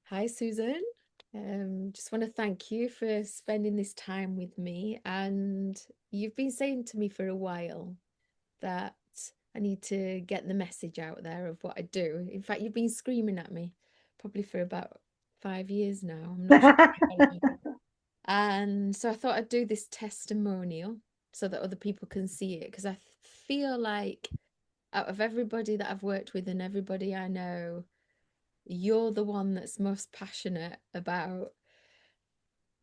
Hi, Susan. Just want to thank you for spending this time with me. And you've been saying to me for a while that I need to get the message out there of what I do. In fact, you've been screaming at me probably for about 5 years now. I'm not sure how long. And so I thought I'd do this testimonial so that other people can see it because I feel like out of everybody that I've worked with and everybody I know, you're the one that's most passionate about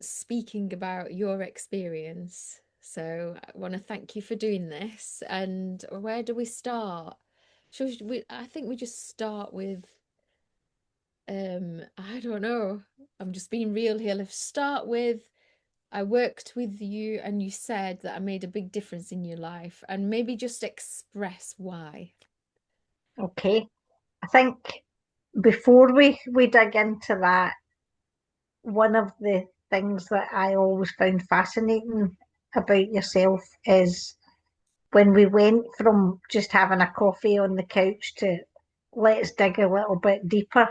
speaking about your experience. So I want to thank you for doing this. And where do we start? I think we just start with I don't know. I'm just being real here. Let's start with I worked with you and you said that I made a big difference in your life and maybe just express why. Okay. I think before we dig into that, one of the things that I always found fascinating about yourself is when we went from just having a coffee on the couch to let's dig a little bit deeper,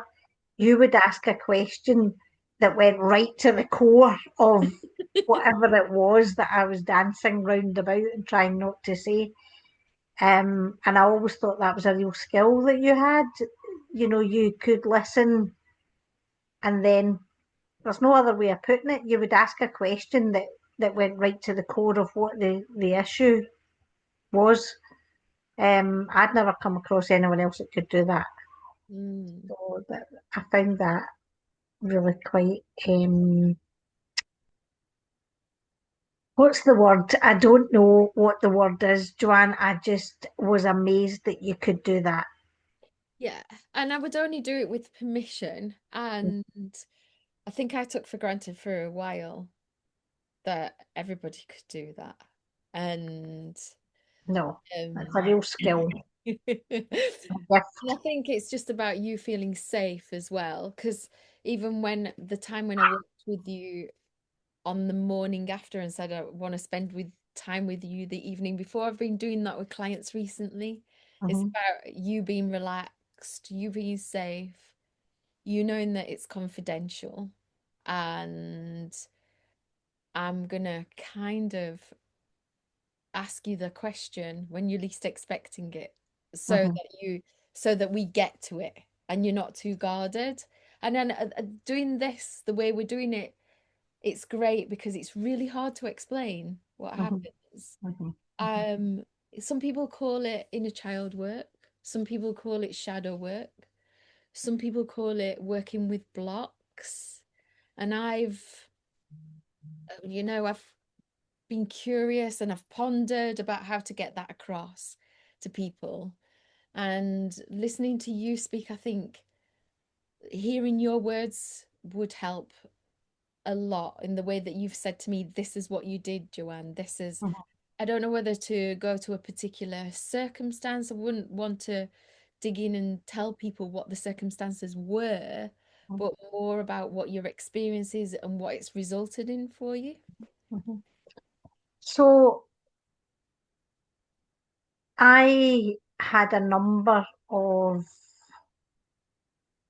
you would ask a question that went right to the core of whatever it was that I was dancing round about and trying not to say. And I always thought that was a real skill that you had. You know, you could listen and then there's no other way of putting it. You would ask a question that went right to the core of what the issue was. I'd never come across anyone else that could do that. Mm. So that, I found that really quite, what's the word? I don't know what the word is, Joanne. I just was amazed that you could do that. Yeah, and I would only do it with permission. And I think I took for granted for a while that everybody could do that. And No, that's um a real skill, a and I gift. think it's just about you feeling safe as well. Because even when the time when I worked with you on the morning after and said I want to spend with time with you the evening before, I've been doing that with clients recently. It's Hmm. about you being relaxed, you being safe, you knowing that it's confidential. And I'm gonna kind of ask you the question when you're least expecting it so Hmm. that you so that we get to it and you're not too guarded. And then doing this the way we're doing it, it's great because it's really hard to explain what Hmm. happens. Hmm. Um, some people call it inner child work, some people call it shadow work, some people call it working with blocks. And I've been curious and I've pondered about how to get that across to people. And listening to you speak, I think hearing your words would help a lot in the way that you've said to me, this is what you did, Joanne. This is, Hmm. I don't know whether to go to a particular circumstance. I wouldn't want to dig in and tell people what the circumstances were, but more about what your experience is and what it's resulted in for you. Hmm. So I had a number of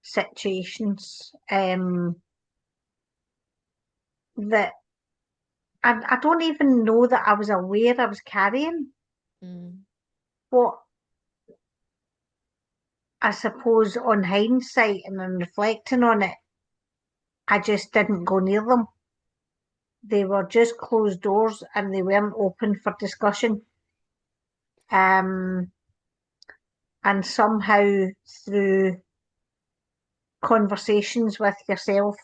situations that I don't even know that I was aware I was carrying. Mm, What I suppose on hindsight and in reflecting on it, I just didn't go near them. They were just closed doors and they weren't open for discussion. Um, and somehow through conversations with yourself,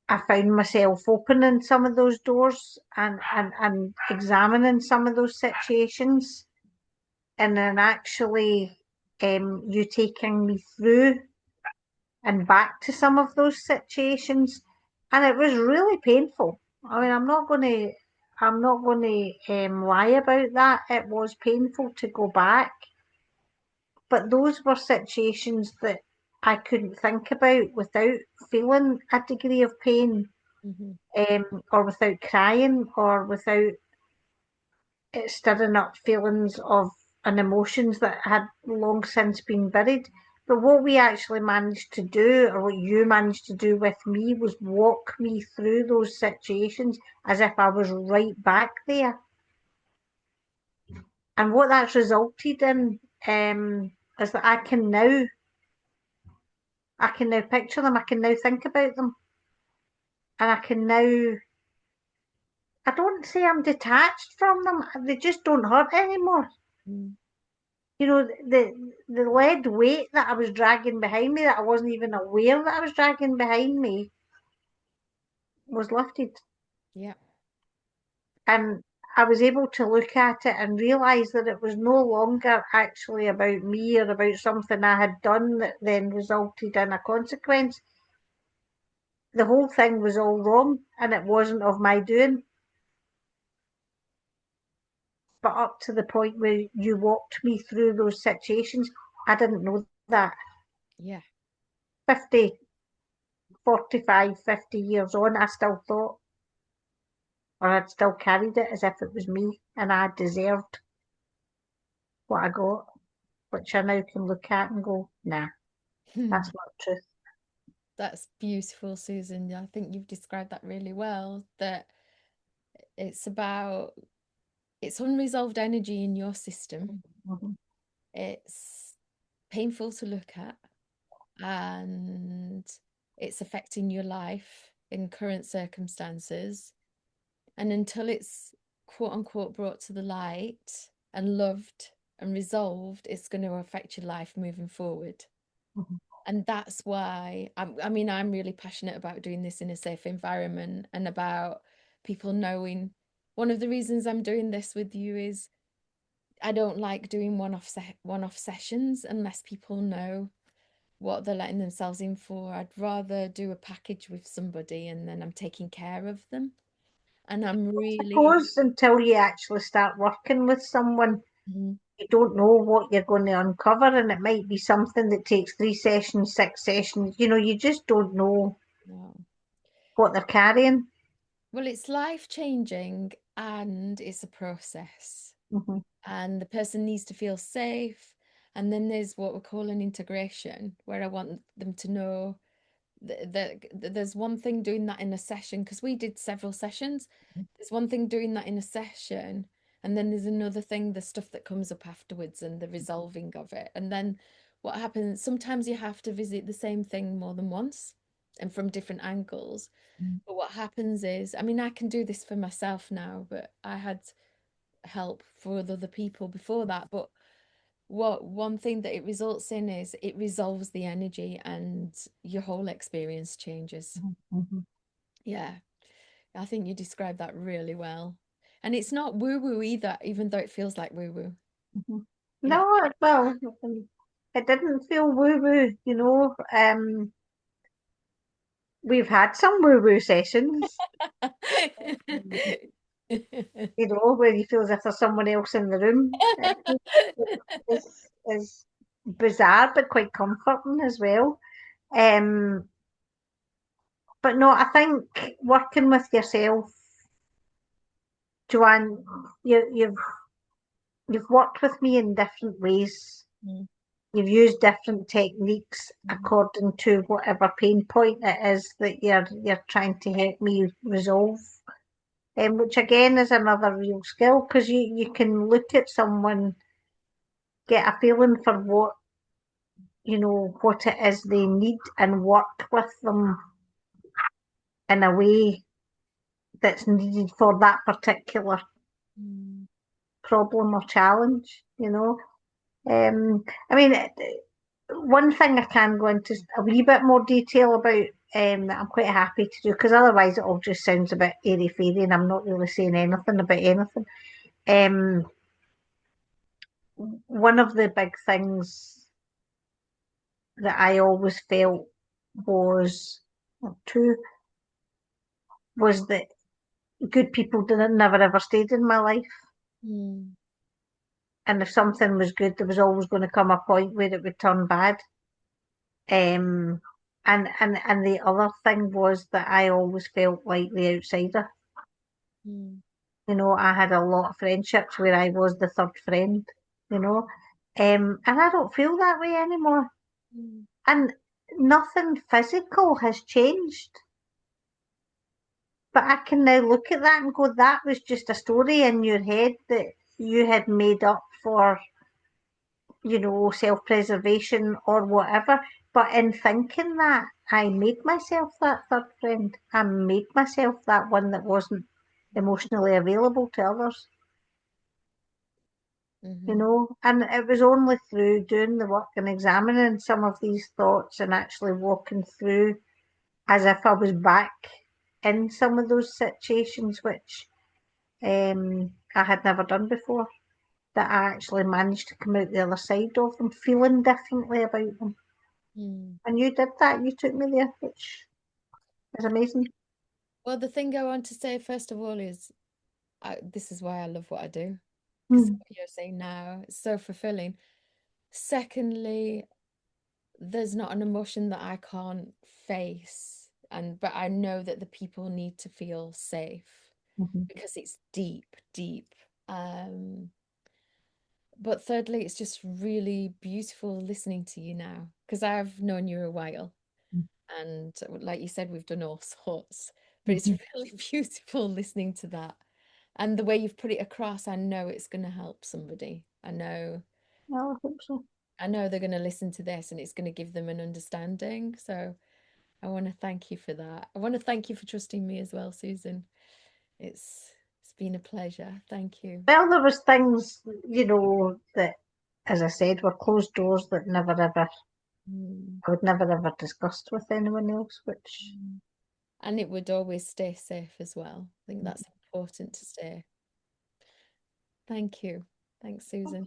I found myself opening some of those doors and examining some of those situations, and then actually you taking me through and back to some of those situations, and it was really painful. I mean, I'm not going to lie about that. It was painful to go back, but those were situations that I couldn't think about without feeling a degree of pain, mhm, or without crying, or without it stirring up feelings of and emotions that had long since been buried. But what we actually managed to do, or what you managed to do with me, was walk me through those situations as if I was right back there. And what that's resulted in is that I can now picture them, I can now think about them, and I can now, I don't say I'm detached from them, they just don't hurt anymore. Mm. You know, the lead weight that I was dragging behind me, that I wasn't even aware that I was dragging behind me, was lifted. Yeah. And I was able to look at it and realise that it was no longer actually about me or about something I had done that then resulted in a consequence. The whole thing was all wrong and it wasn't of my doing. But up to the point where you walked me through those situations, I didn't know that. Yeah. 50, 45, 50 years on, I still thought, or I'd still carried it as if it was me and I deserved what I got, which I now can look at and go, nah, that's not the truth. That's beautiful, Susan. I think you've described that really well. That it's about it's unresolved energy in your system. Mm-hmm. It's painful to look at, and it's affecting your life in current circumstances. And until it's quote unquote brought to the light and loved and resolved, it's going to affect your life moving forward. Mm-hmm. And that's why I mean, I'm really passionate about doing this in a safe environment and about people knowing. One of the reasons I'm doing this with you is I don't like doing one-off sessions unless people know what they're letting themselves in for. I'd rather do a package with somebody and then I'm taking care of them. And I'm really Suppose until you actually start working with someone, Mhm. you don't know what you're going to uncover, and it might be something that takes 3 sessions, 6 sessions. You know, you just don't know No. what they're carrying. Well, it's life changing and it's a process. Mm-hmm. And the person needs to feel safe. And then there's what we call an integration, where I want them to know that there's one thing doing that in a session, because we did several sessions. There's one thing doing that in a session, and then there's another thing, the stuff that comes up afterwards and the resolving of it. And then what happens, sometimes you have to visit the same thing more than once and from different angles. But what happens is, I mean, I can do this for myself now, but I had help for other people before that. But what one thing that it results in is it resolves the energy and your whole experience changes. Mm-hmm. Yeah, I think you described that really well. And it's not woo-woo either, even though it feels like woo-woo. Mm-hmm. Yeah. No, well, it didn't feel woo woo, you know. We've had some woo woo sessions, you know, where you feel as if there's someone else in the room. Is bizarre but quite comforting as well. Um, but no, I think working with yourself, Joanne, you've worked with me in different ways. Mm, You've used different techniques mhm, according to whatever pain point it is that you're trying to help me resolve. Which again is another real skill because you can look at someone, get a feeling for what it is they need and work with them in a way that's needed for that particular mm, problem or challenge, you know. I mean, one thing I can go into a wee bit more detail about that I'm quite happy to do because otherwise it all just sounds a bit airy fairy and I'm not really saying anything about anything. Um, One of the big things that I always felt was true was that good people didn't never ever stayed in my life. mm, And if something was good, there was always going to come a point where it would turn bad. Um, and the other thing was that I always felt like the outsider. mm, You know, I had a lot of friendships where I was the third friend. You know, and I don't feel that way anymore. Mm. And nothing physical has changed. But I can now look at that and go, that was just a story in your head that you had made up for, self-preservation or whatever. But in thinking that, I made myself that third friend. I made myself that one that wasn't emotionally available to others, Mm-hmm. And it was only through doing the work and examining some of these thoughts and actually walking through as if I was back in some of those situations, which I had never done before, that I actually managed to come out the other side of them feeling differently about them. Mm. And you did that, you took me there, which is amazing. Well, the thing I want to say first of all is this is why I love what I do, because Mm, what you're saying now is so fulfilling. Secondly, there's not an emotion that I can't face, and but I know that the people need to feel safe mhm, because it's deep, deep. Um, but thirdly, it's just really beautiful listening to you now because I've known you a while. And like you said, we've done all sorts, but it's mhm. really beautiful listening to that. And the way you've put it across, I know it's going to help somebody. Well, I hope so. I know they're going to listen to this and it's going to give them an understanding. So I want to thank you for that. I want to thank you for trusting me as well, Susan. It's been a pleasure. Thank you. Well, there was things, that, as I said, were closed doors that never ever, Mm. I would never ever discussed with anyone else, which, Mm. And it would always stay safe as well. I think that's important to stay. Thank you. Thanks, Susan.